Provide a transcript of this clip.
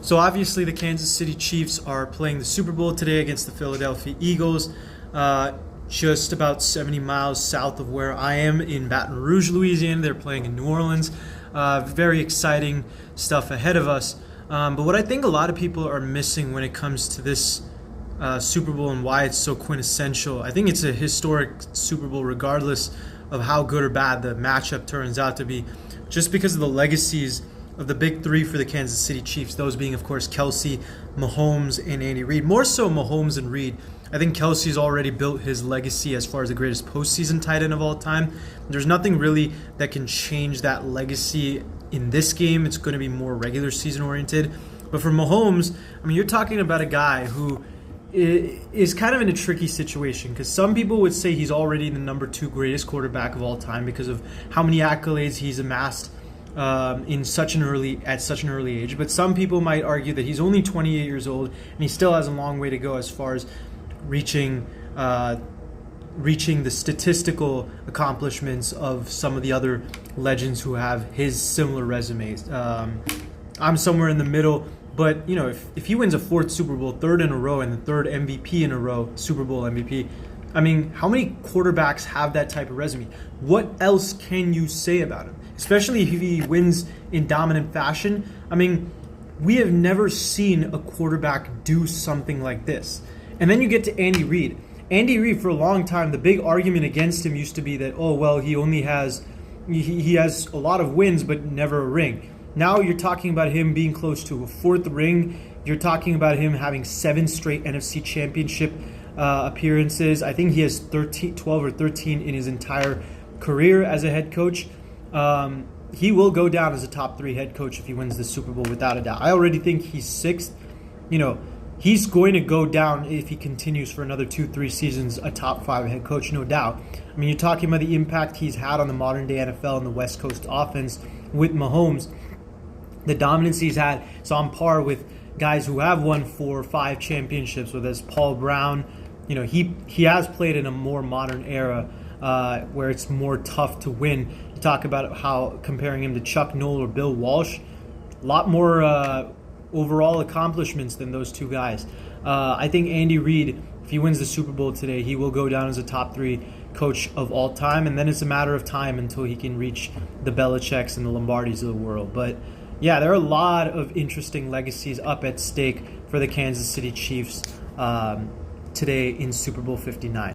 So obviously the Kansas City Chiefs are playing the Super Bowl today against the Philadelphia Eagles, just about 70 miles south of where I am in Baton Rouge, Louisiana. They're playing in New Orleans. Very exciting stuff ahead of us. But what I think a lot of people are missing when it comes to this Super Bowl and why it's so quintessential, I think it's a historic Super Bowl regardless of how good or bad the matchup turns out to be, just because of the legacies of the big three for the Kansas City Chiefs, those being, of course, Kelsey, Mahomes, and Andy Reid. More so Mahomes and Reid. I think Kelsey's already built his legacy as far as the greatest postseason tight end of all time. There's nothing really that can change that legacy in this game. It's going to be more regular season oriented. But for Mahomes, I mean, you're talking about a guy who is kind of in a tricky situation, because some people would say he's already the number 2 greatest quarterback of all time because of how many accolades he's amassed at such an early age. But some people might argue that he's only 28 years old and he still has a long way to go as far as reaching the statistical accomplishments of some of the other legends who have his similar resumes. I'm somewhere in the middle, but you know, if he wins a 4th Super Bowl, 3rd in a row, and the 3rd MVP in a row, Super Bowl MVP, I mean, how many quarterbacks have that type of resume? What else can you say about him? Especially if he wins in dominant fashion. I mean, we have never seen a quarterback do something like this. And then you get to Andy Reid. Andy Reid, for a long time, the big argument against him used to be that, oh, well, he only has he has a lot of wins but never a ring. Now you're talking about him being close to a 4th ring. You're talking about him having 7 straight NFC Championship appearances. I think he has 12 or 13 in his entire career as a head coach. He will go down as a top 3 head coach if he wins the Super Bowl, without a doubt. I already think he's 6th. You know, he's going to go down if he continues for another 2-3 seasons, a top 5 head coach, no doubt. I mean, you're talking about the impact he's had on the modern day NFL and the West Coast offense with Mahomes. The dominance he's had is on par with guys who have won 4 or 5 championships, whether it's Paul Brown. You know, he has played in a more modern era where it's more tough to win. You talk about how comparing him to Chuck Noll or Bill Walsh, a lot more overall accomplishments than those 2 guys. I think Andy Reid, if he wins the Super Bowl today, he will go down as a top 3 coach of all time, and then it's a matter of time until he can reach the Belichicks and the Lombardis of the world. But yeah, there are a lot of interesting legacies up at stake for the Kansas City Chiefs today in Super Bowl 59.